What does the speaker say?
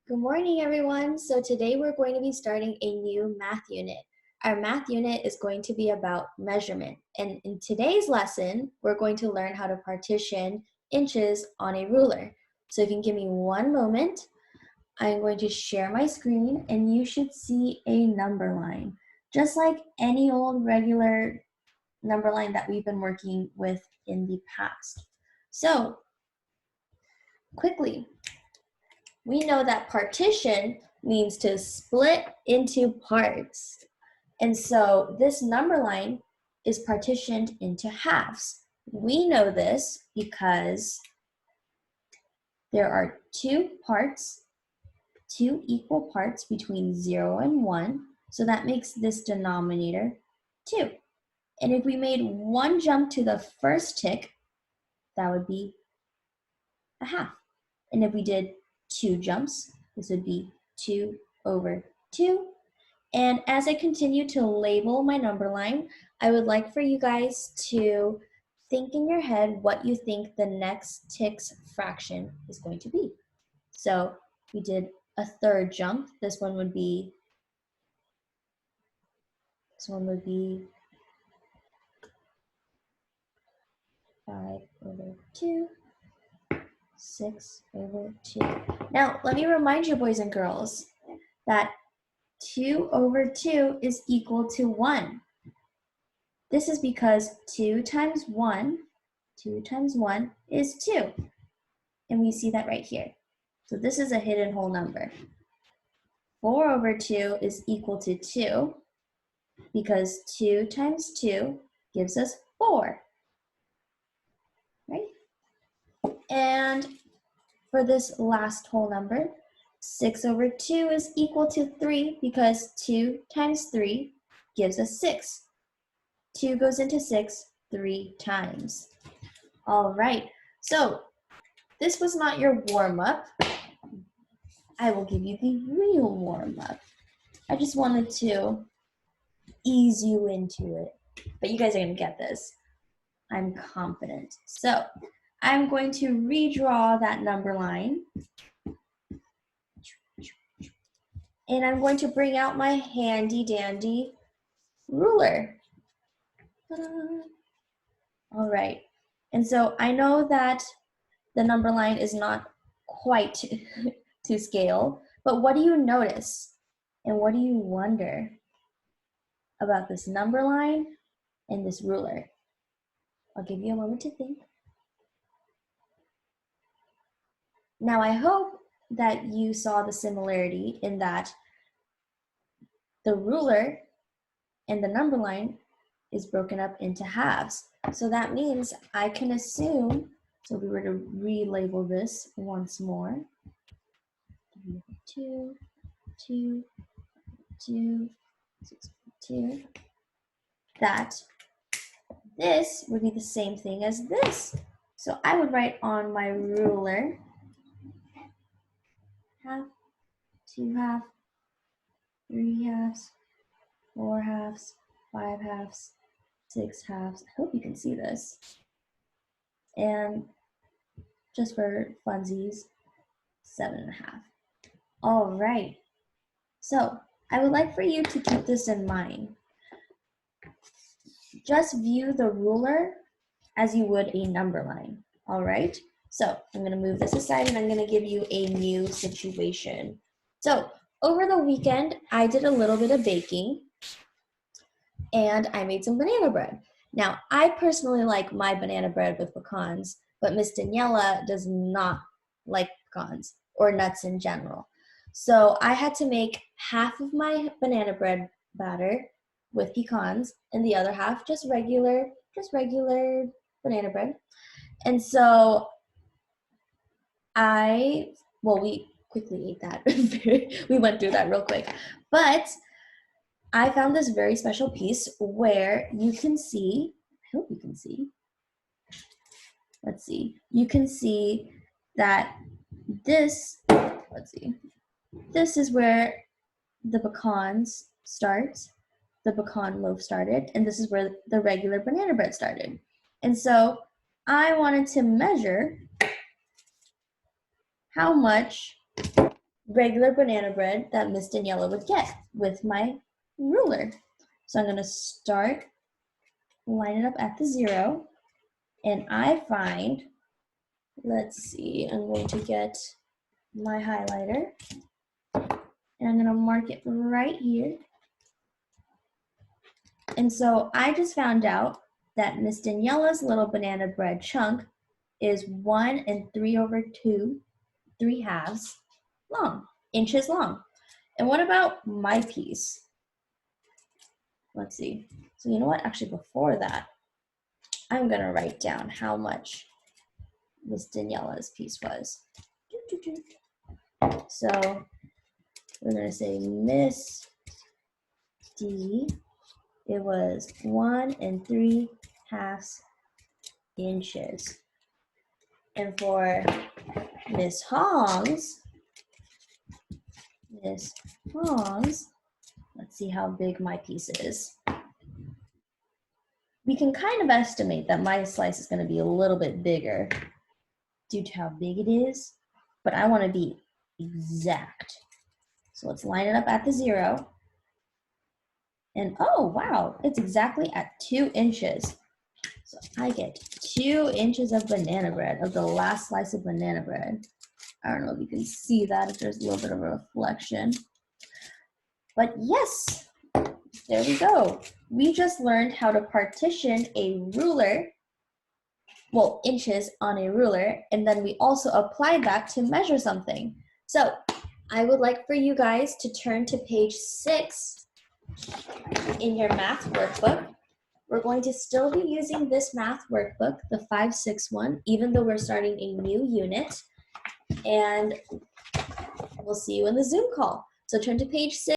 Good morning, everyone. So today we're going to be starting a new math unit. Our math unit is going to be about measurement. And in today's lesson, we're going to learn how to partition inches on a ruler. So if you can give me one moment, I'm going to share my screen and you should see a number line, just like any old regular number line that we've been working with in the past. So quickly, we know that partition means to split into parts. And so this number line is partitioned into halves. We know this because there are two equal parts between 0 and 1. So that makes this denominator 2. And if we made one jump to the first tick, that would be a half. And if we did 2 jumps, this would be 2 over 2. And as I continue to label my number line, I would like for you guys to think in your head what you think the next tick's fraction is going to be. So we did a third jump. This one would be 5 over 2. 6 over 2. Now, let me remind you, boys and girls, that 2 over 2 is equal to 1. This is because 2 times 1 is 2. And we see that right here. So this is a hidden whole number. 4 over 2 is equal to 2 because 2 times 2 gives us 4. Right? And for this last whole number, 6 over 2 is equal to 3 because 2 times 3 gives us 6. 2 goes into 6 3 times. All right, so this was not your warm-up. I will give you the real warm-up. I just wanted to ease you into it, but you guys are gonna get this. I'm confident. So I'm going to redraw that number line. And I'm going to bring out my handy dandy ruler. All right, and so I know that the number line is not quite to scale, but what do you notice and what do you wonder about this number line and this ruler? I'll give you a moment to think. Now I hope that you saw the similarity in that the ruler and the number line is broken up into halves. So that means I can assume, so if we were to relabel this once more, 2, 2, 2, 6, 2, that this would be the same thing as this. So I would write on my ruler half, 2 halves, 3 halves, 4 halves, 5 halves, 6 halves. I hope you can see this. And just for funsies, 7.5. All right. So I would like for you to keep this in mind. Just view the ruler as you would a number line. All right. So I'm going to move this aside and I'm going to give you a new situation. So over the weekend, I did a little bit of baking and I made some banana bread. Now, I personally like my banana bread with pecans, but Miss Daniela does not like pecans or nuts in general. So I had to make half of my banana bread batter with pecans and the other half just regular banana bread. And so we quickly ate that. We went through that real quick. But I found this very special piece where you can see, I hope you can see, let's see, you can see that this is where the pecans start, the pecan loaf started, and this is where the regular banana bread started. And so I wanted to measure how much regular banana bread that Miss Daniela would get with my ruler. So I'm going to start, line it up at the 0, and I find, let's see, I'm going to get my highlighter, and I'm going to mark it right here. And so I just found out that Miss Daniela's little banana bread chunk is 1 3/2, 3/2 long, inches long. And what about my piece? Let's see. So you know what? Actually, before that, I'm going to write down how much Miss Daniela's piece was. So we're going to say Miss D, it was 1 3/2 inches. And for Miss Hong's, let's see how big my piece is. We can kind of estimate that my slice is going to be a little bit bigger due to how big it is, but I want to be exact. So let's line it up at the 0. And oh, wow, it's exactly at 2 inches. So I get 2 inches of banana bread, of the last slice of banana bread. I don't know if you can see that, if there's a little bit of a reflection. But yes, there we go. We just learned how to partition a ruler, well, inches on a ruler, and then we also applied that to measure something. So I would like for you guys to turn to page 6 in your math workbook. We're going to still be using this math workbook, the 5-6 one, even though we're starting a new unit. And we'll see you in the Zoom call. So turn to page 6.